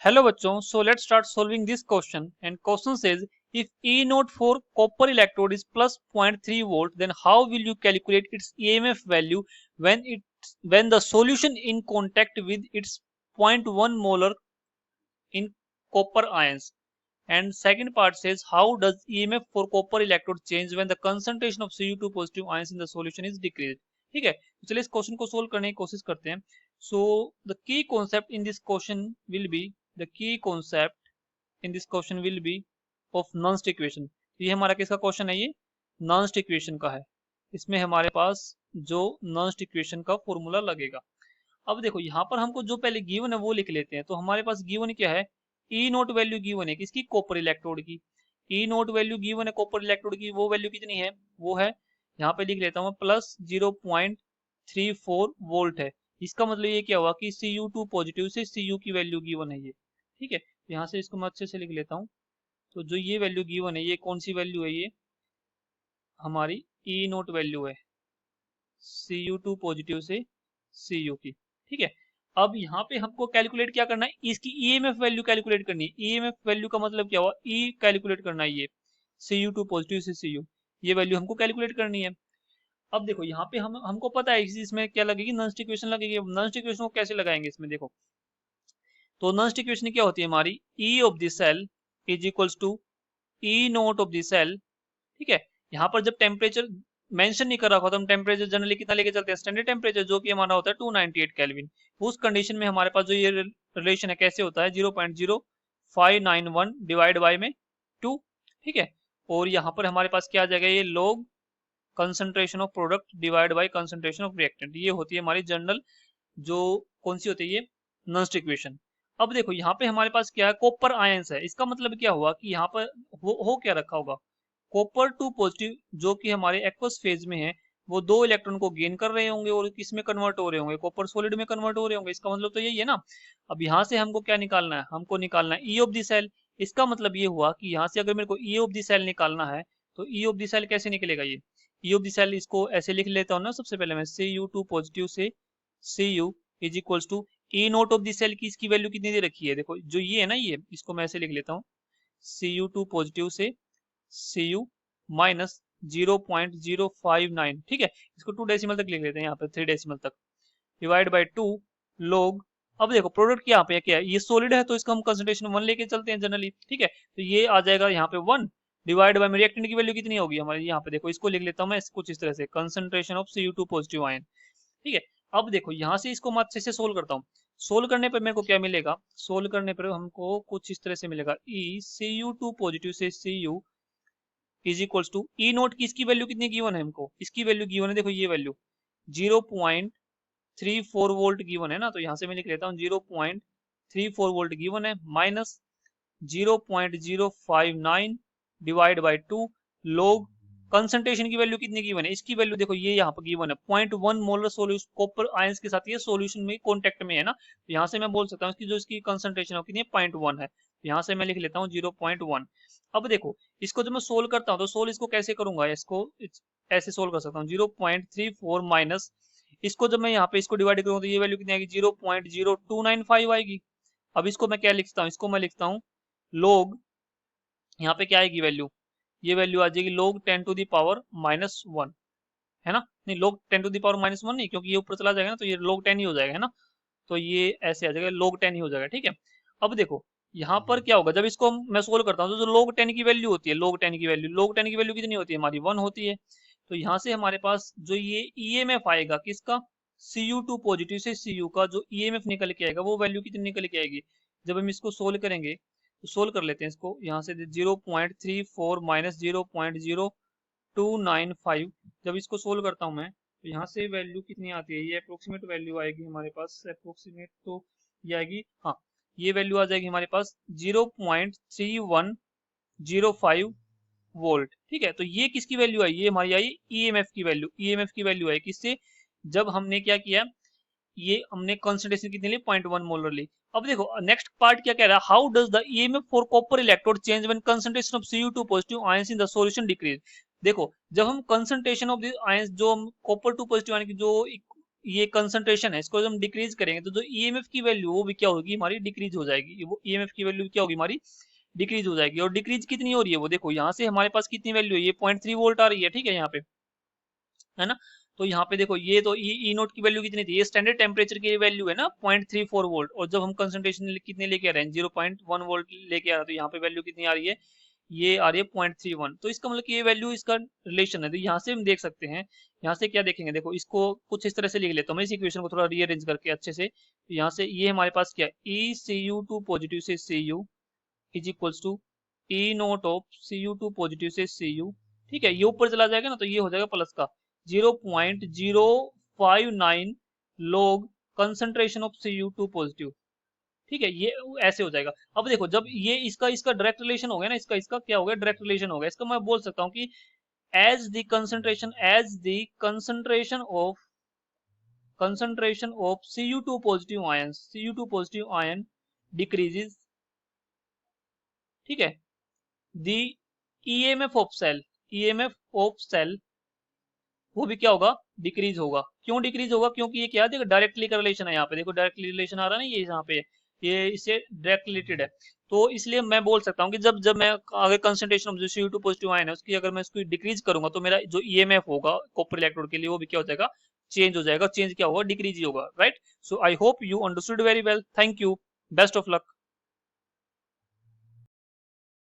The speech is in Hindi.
Hello bachcho, so let's start solving this question. And question says, if E naught for copper electrode is plus 0.3 volt, then how will you calculate its EMF value when the solution in contact with its zero point 0.1 molar in copper ions? And second part says, how does EMF for copper electrode change when the concentration of Cu2 positive ions in the solution is decreased? ठीक है, तो चलिए इस क्वेश्चन को सोल्व करने की कोशिश करते हैं. So the key concept in this question will be the key concept in this question will be of non stick equation. ये हमारा किसका क्वेश्चन है? ये नॉन स्टिक इक्वेशन का है. इसमें हमारे पास जो नॉन स्टिक इक्वेशन का फॉर्मूला लगेगा. अब देखो यहाँ पर हमको जो पहले गिवन है वो लिख लेते हैं. तो हमारे पास गिवन क्या है? ई नोट वैल्यू गिवन है किसकी? कॉपर इलेक्ट्रोड की. ई नोट वैल्यू गिवन है कॉपर इलेक्ट्रोड की. वो वैल्यू कितनी है? वो है, यहाँ पे लिख लेता हूँ, प्लस 0.34 वोल्ट है. इसका मतलब ये क्या हुआ कि Cu2 पॉजिटिव से Cu की वैल्यू गिवन है ये. ठीक है, तो यहाँ से इसको मैं अच्छे से लिख लेता हूँ. तो जो ये वैल्यू गिवन है, ये कौन सी वैल्यू है? ये हमारी ई नोट वैल्यू है Cu2 पॉजिटिव से Cu की. ठीक है, अब यहाँ पे हमको कैलकुलेट क्या करना है? इसकी ईएमएफ वैल्यू कैलकुलेट करनी है. ईएमएफ वैल्यू का मतलब क्या हुआ? ई कैलकुलेट करना है. ये Cu2 पॉजिटिव से Cu, ये वैल्यू हमको कैलकुलेट करनी है. अब देखो यहाँ पे हमको पता है इसमें क्या लगेगी? नॉन स्टिक इक्वेशन लगेगी. नॉन स्टिक इक्वेशन को कैसे लगाएंगे इसमें? देखो, तो नॉन स्टिक इक्वेशन क्या होती है हमारी? E of the cell is equals to E naught of the cell. ठीक है, यहाँ पर जब टेम्परेचर मेंशन नहीं कर रखा तो हम टेम्परेचर जनरली कितना लेके चलते हैं? स्टैंडर्ड टेम्परेचर, जो कि हमारा होता है 298 केल्विन. उस कंडीशन में हमारे पास जो ये रिलेशन है कैसे होता है? 0.0591 डिवाइड बाय में 2. ठीक है, और यहाँ पर हमारे पास क्या आ जाएगा? ये log concentration of product divide by concentration of reactant. ये होती है हमारी जनरल जो कौन सी होती है? ये नॉन स्टिक इक्वेशन. अब देखो यहाँ पे हमारे पास क्या है? कॉपर आयंस है. इसका मतलब क्या हुआ कि यहाँ पर हो क्या रखा होगा? कॉपर 2 पॉजिटिव जो कि हमारे एक्वस फेज में है, वो 2 इलेक्ट्रॉन को गेन कर रहे होंगे और किस में कन्वर्ट हो रहे होंगे? कॉपर सॉलिड में कन्वर्ट हो रहे होंगे. इसका मतलब तो यही है ना. अब यहाँ से हमको क्या निकालना है? हमको निकालना है ई ऑफ द सेल. इसका मतलब ये हुआ कि यहाँ से अगर मेरे को ई ऑफ द सेल निकालना है तो ई ऑफ द सेल कैसे निकलेगा? ये ई ऑफ द सेल इसको ऐसे लिख लेता हूँ ना. सबसे पहले मैं Cu2 पॉजिटिव से Cu is equals to E naught of the cell की इसकी वैल्यू कितनी दे रखी है? देखो जो ये है ना, ये इसको मैं ऐसे लिख लेता हूँ, Cu2 पॉजिटिव से Cu माइनस 0.059. ठीक है, इसको 2 डेसिमल तक लिख लेते हैं, यहाँ पे 3 डेसिमल तक, डिवाइड बाय 2 लोग. अब देखो प्रोडक्ट यहाँ पे क्या है? ये सॉलिड है तो इसका हम कंसंट्रेशन 1 लेके चलते हैं जनरली. ठीक है, तो ये आ जाएगा यहाँ पे 1 डिवाइड बाय में रिएक्टेंट की वैल्यू कितनी होगी हमारी? यहाँ पे देखो, इसको लिख लेता हूँ मैं कुछ इस तरह से, concentration of Cu2 positive ion. ठीक है, अब देखो यहाँ से इसको मैं अच्छे से सोल्व करता हूँ. सोल्व करने पर मेरे को क्या मिलेगा? सोल्व करने पर हमको कुछ इस तरह से मिलेगा, ई Cu2 पॉजिटिव से Cu is equals to E naught की इसकी वैल्यू कितनी गिवन है हमको? इसकी वैल्यू गिवन है, देखो ये वैल्यू 0.34 वोल्ट गिवन है ना. तो यहाँ से मैं लिख लेता हूँ 0.34 वोल्ट गिवन है, माइनस 0.059 डिवाइड बाय 2 लोग कंसंट्रेशन की वैल्यू कितनी गिवन है? इसकी वैल्यू देखो ये यहाँ पर गिवन है 0.1 मोलर सोल्यूशन कॉपर आयंस के साथ, ये सोल्यूशन में कॉन्टेक्ट में है ना. तो यहाँ से मैं बोल सकता हूँ इसकी जो इसकी कंसंट्रेशन है कितनी है? 0.1 है. तो यहाँ से मैं लिख लेता हूँ 0.1. अब देखो इसको जब मैं सोल्व करता हूँ तो सोल्व इसको कैसे करूंगा? इसको ऐसे सोल्व कर सकता हूँ, 0.34 माइनस, इसको जब मैं यहाँ पे इसको डिवाइड करूंगा तो ये वैल्यू कितनी आएगी? 0.0295 आएगी. अब इसको मैं क्या लिखता हूँ? इसको मैं लिखता हूँ लोग, यहाँ पे क्या आएगी वैल्यू? ये वैल्यू आ जाएगी लोग 10 टू द पावर -1, है ना. नहीं, लोग 10 टू द पावर -1 नहीं, क्योंकि ये ऊपर चला जाएगा ना तो ये लोग 10 ही हो जाएगा, है ना. तो ये ऐसे आ जाएगा, लोग 10 ही हो जाएगा. ठीक है, अब देखो यहाँ पर क्या होगा? जब इसको मैं सोल्व करता हूँ तो जो लोग 10 की वैल्यू होती है, लोग 10 की वैल्यू कितनी होती है हमारी? 1 होती है. तो यहाँ से हमारे पास जो ये ईएमएफ आएगा किसका? Cu2 पॉजिटिव से Cu का जो ईएमएफ निकल के आएगा वो वैल्यू कितनी निकल के आएगी? जब हम इसको सोल्व करेंगे तो सोल्व कर लेते हैं इसको. यहाँ से 0.34 माइनस 0.0295, जब इसको सोल्व करता हूँ मैं तो यहाँ से वैल्यू कितनी आती है? ये अप्रोक्सीमेट वैल्यू आएगी हमारे पास, अप्रोक्सीमेट तो ये आएगी, हाँ, ये वैल्यू आ जाएगी हमारे पास 0.3105 वोल्ट. ठीक है, तो ये किसकी वैल्यू आई? ये हमारी आई ईएमएफ की वैल्यू. ईएमएफ की वैल्यू आई किससे? जब हमने क्या किया? ये हमने कंसंट्रेशन कितनी ली? 0.1 मोलर ली. अब देखो नेक्स्ट पार्ट क्या कह रहा है? How does the EMF for copper electrode change when concentration of Cu2 positive ions in the solution decrease. देखो जब हम कंसंट्रेशन ऑफ द आयंस, जो हम कॉपर 2 पॉजिटिव आयन की जो ये कंसंट्रेशन है, इसको जब हम डिक्रीज करेंगे तो जो ईएमएफ की वैल्यू वो भी क्या होगी हमारी, डिक्रीज हो जाएगी। वो ईएमएफ की वैल्यू क्या होगी हमारी, डिक्रीज हो जाएगी। और डिक्रीज कितनी हो रही है, वो देखो यहाँ से हमारे पास कितनी वैल्यू है, ये 0.3 वोल्ट आ रही है, ठीक है यहाँ पे, है ना। तो यहाँ पे देखो ये तो ई नोट की वैल्यू कितनी थी, ये स्टैंडर्ड टेम्परेचर की वैल्यू है ना 0.34 वोल्ट, और जब हम कंसंट्रेशन कितने लेके आ रहे हैं 0.1 वोल्ट लेके आ रहे हैं, तो यहाँ पे वैल्यू कितनी आ रही है, ये आ रही है 0.31। तो इसका मतलब कि ये वैल्यू इसका रिलेशन है। तो यहाँ से हम देख सकते हैं, यहाँ से क्या देखेंगे, देखो इसको कुछ इस तरह से लिख लेता हूँ मैं इस इक्वेशन को थोड़ा रीअरेंज करके अच्छे से। तो यहाँ से ये हमारे पास क्या है, E C U two positive से C U is equals to E naught of C U two positive से सी यू, ठीक है। ये ऊपर चला जाएगा ना तो ये हो जाएगा प्लस का 0.059 log concentration of C U two positive, ठीक है। ये ऐसे हो जाएगा। अब देखो जब ये इसका इसका डायरेक्ट रिलेशन हो गया ना, इसका इसका क्या हो गया, डायरेक्ट रिलेशन हो गया। इसका मैं बोल सकता हूँ कि as the concentration of Cu2 positive ion decreases, ठीक है, the EMF of cell वो भी क्या होगा, डिक्रीज होगा। क्यों डिक्रीज होगा, क्योंकि ये क्या है, देखो डायरेक्टली का रिलेशन है यहाँ पे, देखो डायरेक्टली रिलेशन आ रहा है ना, ये यहाँ पे ये इससे डायरेक्ट रिलेटेड है। तो इसलिए मैं बोल सकता हूँ कि जब जब मैं अगर कंसंट्रेशन ऑफ जो CO2 पॉजिटिव आयन है उसकी अगर मैं इसको डिक्रीज करूंगा तो मेरा जो ईएमएफ होगा कॉपर इलेक्ट्रोड के लिए वो भी क्या हो जाएगा, चेंज हो जाएगा। चेंज क्या होगा, डिक्रीज ही होगा, right. So I hope you understood very well, thank you, best of luck.